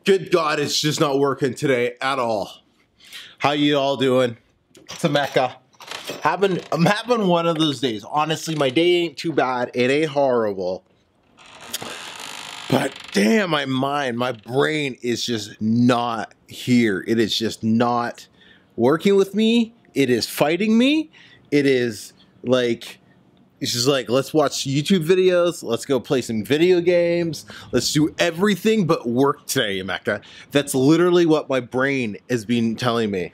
Good God, it's just not working today at all. How you all doing? It's a Mecca. I'm having one of those days. Honestly, my day ain't too bad. It ain't horrible. But damn, my brain is just not here. It is just not working with me. It is fighting me. It is like, it's just like, let's watch YouTube videos. Let's go play some video games. Let's do everything but work today, Mecca. That's literally what my brain has been telling me.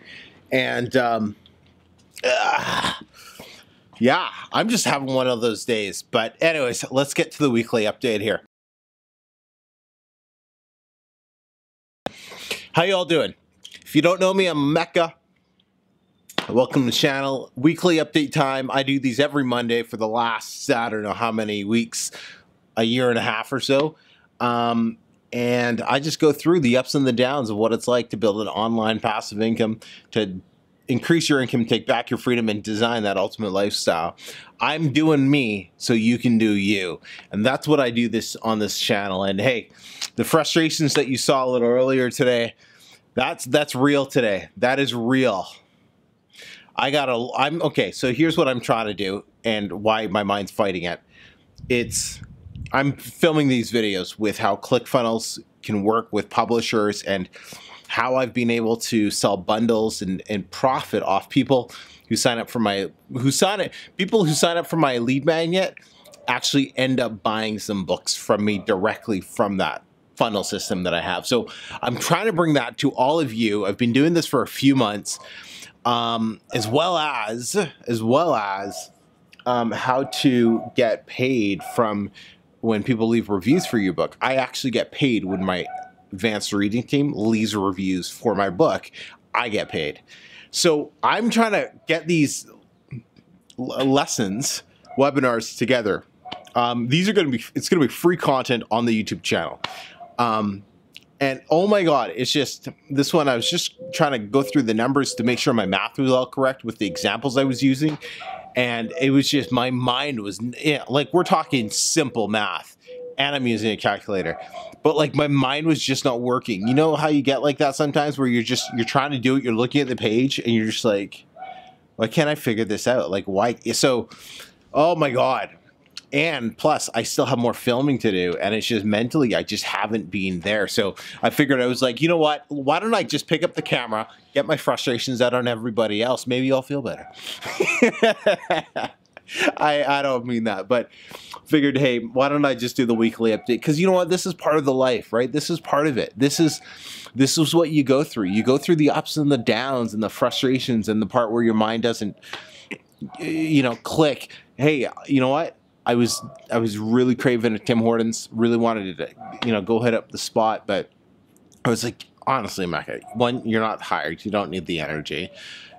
And yeah, I'm just having one of those days. But anyways, let's get to the weekly update here. How you all doing? If you don't know me, I'm Mecca. Welcome to the channel. Weekly update time. I do these every Monday for the last, I don't know how many weeks, a year and a half or so. And I just go through the ups and the downs of what it's like to build an online passive income, to increase your income, take back your freedom, and design that ultimate lifestyle. I'm doing me so you can do you. And that's what I do on this channel. And hey, the frustrations that you saw a little earlier today, that's real today. That is real. Okay, so here's what I'm trying to do and why my mind's fighting it. I'm filming these videos with how ClickFunnels can work with publishers and how I've been able to sell bundles and profit off people who sign up for my lead magnet actually end up buying some books from me directly from that funnel system that I have. So I'm trying to bring that to all of you. I've been doing this for a few months. As well as how to get paid from when people leave reviews for your book. I actually get paid when my advanced reading team leaves reviews for my book. I get paid. So I'm trying to get these lessons, webinars together. It's going to be free content on the YouTube channel. And oh my God, it's just, this one I was just trying to go through the numbers to make sure my math was all correct with the examples I was using. And it was just, my mind was, like, we're talking simple math and I'm using a calculator. But like my mind was just not working. You know how you get like that sometimes where you're trying to do it, you're looking at the page and you're just like, why can't I figure this out? Like why? So, oh my God. And plus, I still have more filming to do, and it's just mentally, I just haven't been there. So I figured, I was like, you know what? Why don't I just pick up the camera, get my frustrations out on everybody else? Maybe I'll feel better. I don't mean that, but figured, hey, why don't I just do the weekly update? Because you know what? This is part of the life, right? This is part of it. This is what you go through. You go through the ups and the downs and the frustrations and the part where your mind doesn't, click. Hey, you know what? I was really craving a Tim Hortons, really wanted to, go hit up the spot, but I was like, honestly, Mecca, one, you're not hired, you don't need the energy.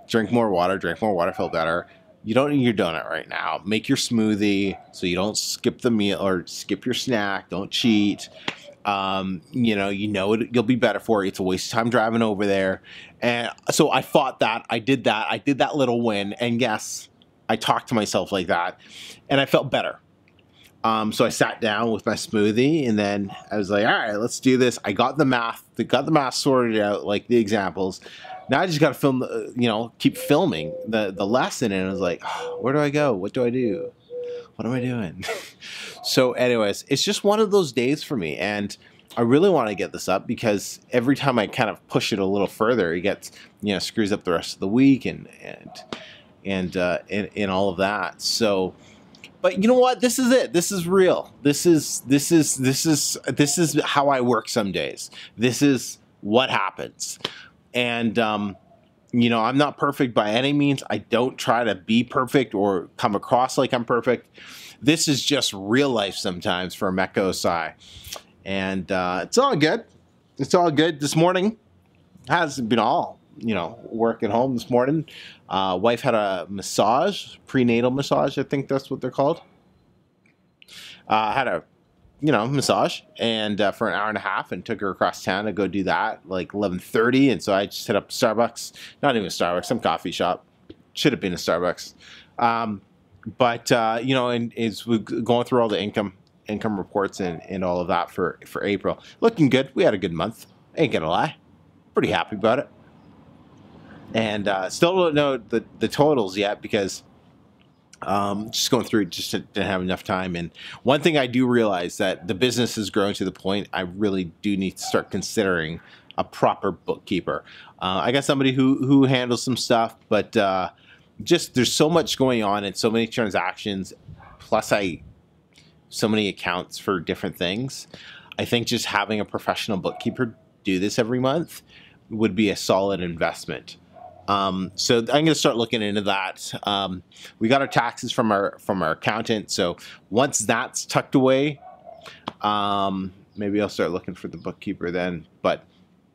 Drink more water, feel better. You don't need your donut right now. Make your smoothie so you don't skip the meal or skip your snack, don't cheat. You'll be better for it. It's a waste of time driving over there. And so I fought that, I did that little win, and yes, I talked to myself like that, and I felt better. So I sat down with my smoothie, and then I was like, all right, let's do this. I got the math sorted out, like the examples. Now I just got to keep filming the lesson, and I was like, oh, where do I go? What do I do? What am I doing? So anyways, it's just one of those days for me, and I really want to get this up because every time I kind of push it a little further, it gets, screws up the rest of the week and all of that. So, but you know what? This is it. This is real. This is how I work some days. This is what happens. And, I'm not perfect by any means. I don't try to be perfect or come across like I'm perfect. This is just real life sometimes for Mecca Osai. And, it's all good. It's all good. This morning hasn't been all, work at home this morning. Wife had a massage, prenatal massage, I think that's what they're called. Had a, massage, and for an hour and a half, and took her across town to go do that, like 11:30. And so I just hit up Starbucks, not even Starbucks, some coffee shop. Should have been a Starbucks. And it's going through all the income reports and all of that for April. Looking good. We had a good month. Ain't gonna lie. Pretty happy about it. And still don't know the totals yet because just going through it, just didn't have enough time. And one thing I do realize that the business is growing to the point I really do need to start considering a proper bookkeeper. I got somebody who handles some stuff, but just there's so much going on and so many transactions, plus so many accounts for different things. I think just having a professional bookkeeper do this every month would be a solid investment. So I'm going to start looking into that. We got our taxes from our accountant, so once that's tucked away, maybe I'll start looking for the bookkeeper then. But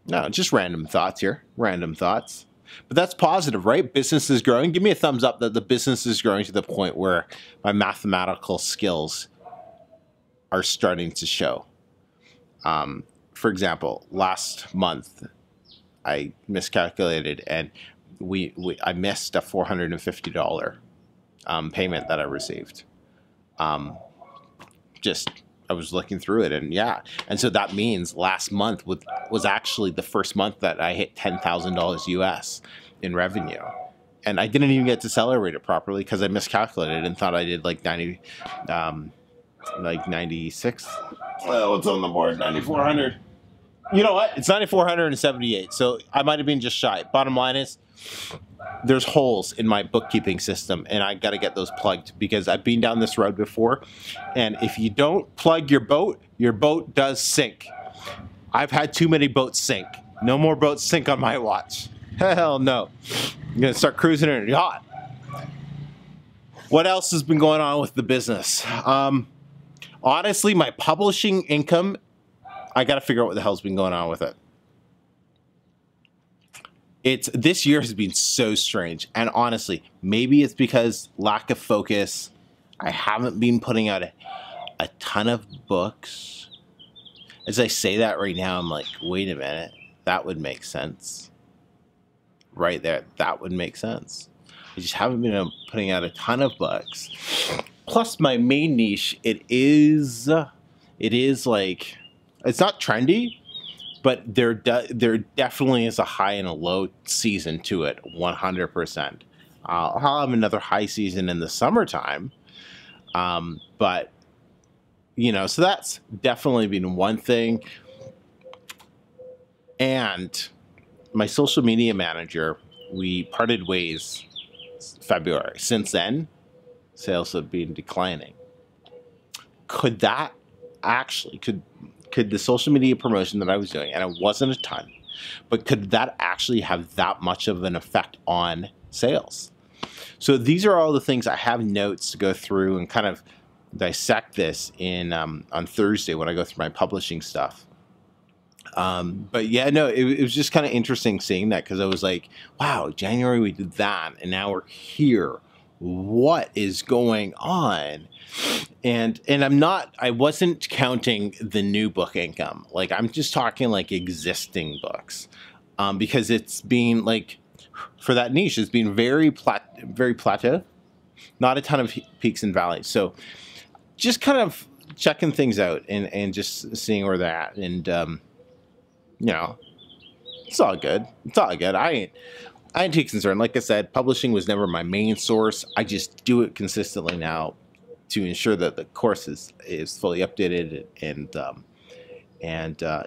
no, just random thoughts here, random thoughts. But that's positive, right? Business is growing. Give me a thumbs up that the business is growing to the point where my mathematical skills are starting to show. For example, last month I miscalculated and I missed a $450 payment that I received. I was looking through it, and yeah, and so that means last month was actually the first month that I hit $10,000 US in revenue, and I didn't even get to celebrate it properly because I miscalculated and thought I did like 96. Well, what's on the board? 9,400. You know what? It's 9,478, so I might have been just shy. Bottom line is, there's holes in my bookkeeping system, and I got to get those plugged because I've been down this road before, and if you don't plug your boat does sink. I've had too many boats sink. No more boats sink on my watch. Hell no. I'm going to start cruising in a yacht. What else has been going on with the business? Honestly, my publishing income, I got to figure out what the hell's been going on with it. This year has been so strange, and honestly, maybe it's because lack of focus. I haven't been putting out a ton of books. As I say that right now, I'm like, wait a minute, that would make sense. Right there, that would make sense. I just haven't been putting out a ton of books. Plus, my main niche, it is like, it's not trendy, but there definitely is a high and a low season to it, 100%. I'll have another high season in the summertime, but, you know, so that's definitely been one thing. And my social media manager, we parted ways February. Since then, sales have been declining. Could that actually, could the social media promotion that I was doing, and it wasn't a ton, but could that actually have that much of an effect on sales? So these are all the things. I have notes to go through and kind of dissect this in on Thursday when I go through my publishing stuff. But yeah, no, it was just kind of interesting seeing that, because I was like, wow, January we did that, and now we're here. What is going on? And I wasn't counting the new book income. Like, I'm just talking like existing books, because it's been like, for that niche, it's been very plateau, not a ton of peaks and valleys. So just kind of checking things out and just seeing where they're at. And, you know, it's all good. It's all good. I ain't too concerned. Like I said, publishing was never my main source. I just do it consistently now to ensure that the course is fully updated. And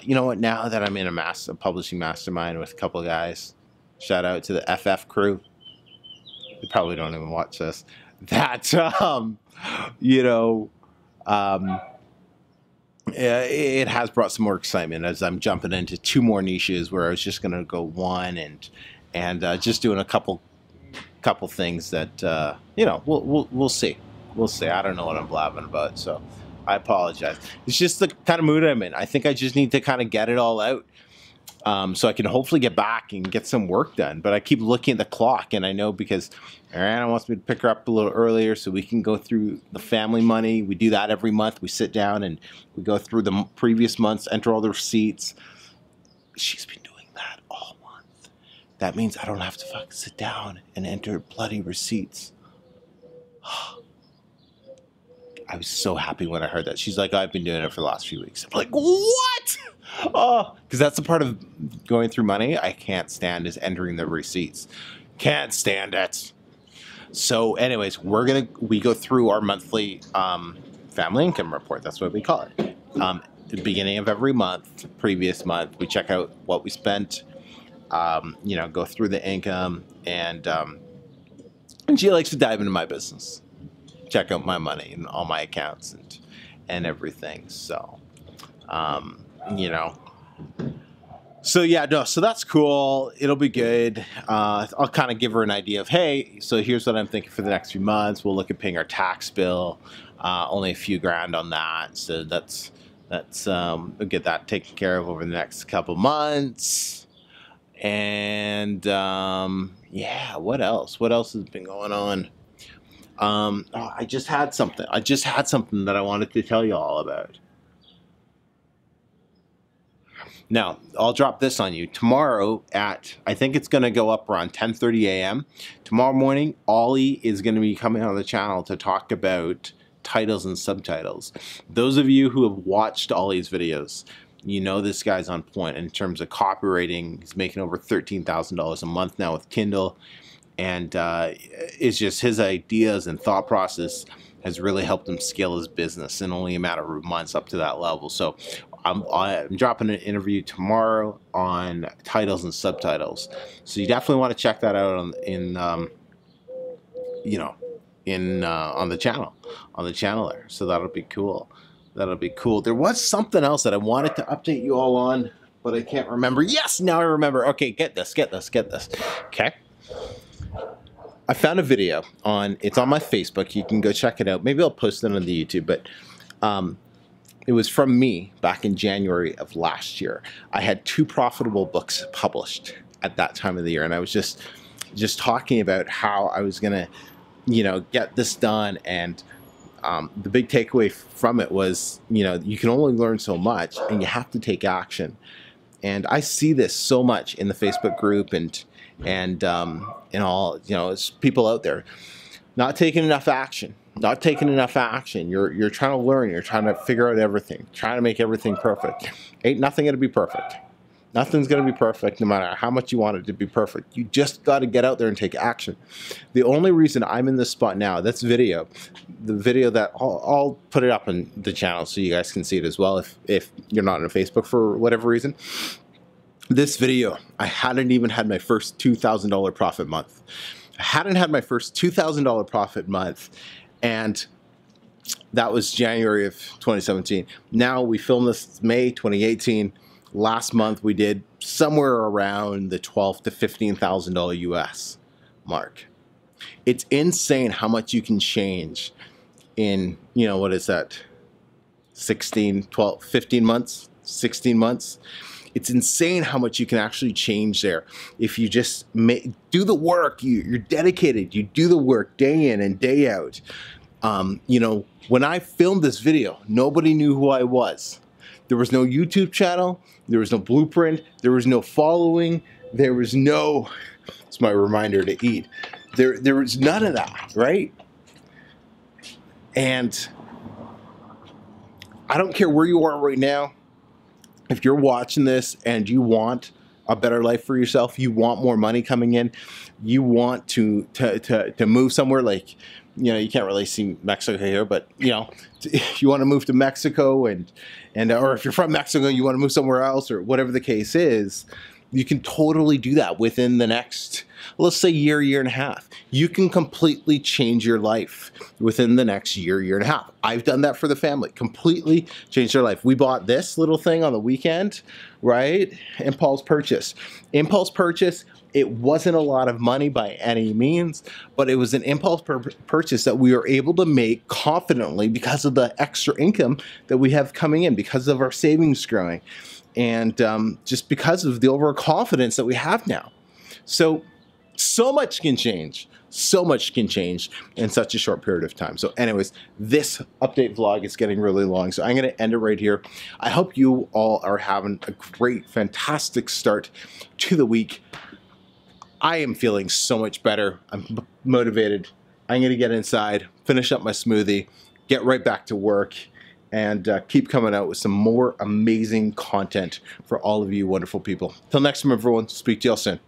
you know what? Now that I'm in a publishing mastermind with a couple of guys, shout out to the FF crew. They probably don't even watch this. That you know, it has brought some more excitement as I'm jumping into 2 more niches where I was just going to go one and just doing a couple things that you know, we'll see. We'll see. I don't know what I'm blabbing about, so I apologize. It's just the kind of mood I'm in. I think I just need to kind of get it all out, so I can hopefully get back and get some work done. But I keep looking at the clock, and I know because Ariana wants me to pick her up a little earlier so we can go through the family money. We do that every month. We sit down and we go through the previous months, enter all the receipts. She's been doing that all month. That means I don't have to fucking sit down and enter bloody receipts. I was so happy when I heard that. She's like, oh, I've been doing it for the last few weeks. I'm like, what? Oh, because that's the part of going through money I can't stand, is entering the receipts. Can't stand it. So anyways, we go through our monthly family income report. That's what we call it. At the beginning of every month, previous month, we check out what we spent, go through the income, and she likes to dive into my business, check out my money and all my accounts and everything. So, So yeah, no, so that's cool. It'll be good. I'll kind of give her an idea of, hey, so here's what I'm thinking for the next few months. We'll look at paying our tax bill. Only a few grand on that. So we'll get that taken care of over the next couple months. And yeah, what else? What else has been going on? I just had something. That I wanted to tell you all about. Now, I'll drop this on you. Tomorrow I think it's going to go up around 10:30 a.m. Tomorrow morning, Ollie is going to be coming on the channel to talk about titles and subtitles. Those of you who have watched Ollie's videos, you know this guy's on point in terms of copywriting. He's making over $13,000 a month now with Kindle. And it's just his ideas and thought process has really helped him scale his business in only a matter of months up to that level. So I'm dropping an interview tomorrow on titles and subtitles. So you definitely want to check that out on the channel there. So that'll be cool. That'll be cool. There was something else that I wanted to update you all on, but I can't remember. Yes, now I remember. Okay, get this. Okay. I found a video it's on my Facebook. You can go check it out. Maybe I'll post it on the YouTube, but it was from me back in January of last year. I had 2 profitable books published at that time of the year, and I was just talking about how I was gonna, get this done. And the big takeaway from it was, you can only learn so much, and you have to take action. And I see this so much in the Facebook group and all, it's people out there not taking enough action. You're trying to learn. You're trying to figure out everything. Trying to make everything perfect. Ain't nothing going to be perfect. Nothing's going to be perfect, no matter how much you want it to be perfect. You just got to get out there and take action. The only reason I'm in this spot now, the video that I'll put it up on the channel so you guys can see it as well if you're not on Facebook for whatever reason. This video, I hadn't even had my first $2,000 profit month. I hadn't had my first $2,000 profit month, and that was January of 2017. Now we filmed this May 2018. Last month we did somewhere around the $12,000 to $15,000 US mark. It's insane how much you can change in, what is that? 16, 12, 15 months, 16 months. It's insane how much you can actually change there. If you just do the work, you're dedicated, you do the work day in and day out. When I filmed this video, nobody knew who I was. There was no YouTube channel, there was no blueprint, there was no following, there was no, it's my reminder to eat. There was none of that, right? And I don't care where you are right now. If you're watching this and you want a better life for yourself, you want more money coming in, you want to move somewhere, like, you can't really see Mexico here, but if you want to move to Mexico or if you're from Mexico, you want to move somewhere else, or whatever the case is, you can totally do that within the next, let's say, year and a half. You can completely change your life within the next year and a half. I've done that for the family, completely changed their life. We bought this little thing on the weekend, right? Impulse purchase. It wasn't a lot of money by any means, but it was an impulse purchase that we were able to make confidently because of the extra income that we have coming in, because of our savings growing, and just because of the overall confidence that we have now. So much can change. So much can change in such a short period of time. So anyways, this update vlog is getting really long, so I'm going to end it right here. I hope you all are having a great, fantastic start to the week. I am feeling so much better. I'm motivated. I'm going to get inside, finish up my smoothie, get right back to work, and keep coming out with some more amazing content for all of you wonderful people. Till next time, everyone, speak to y'all soon.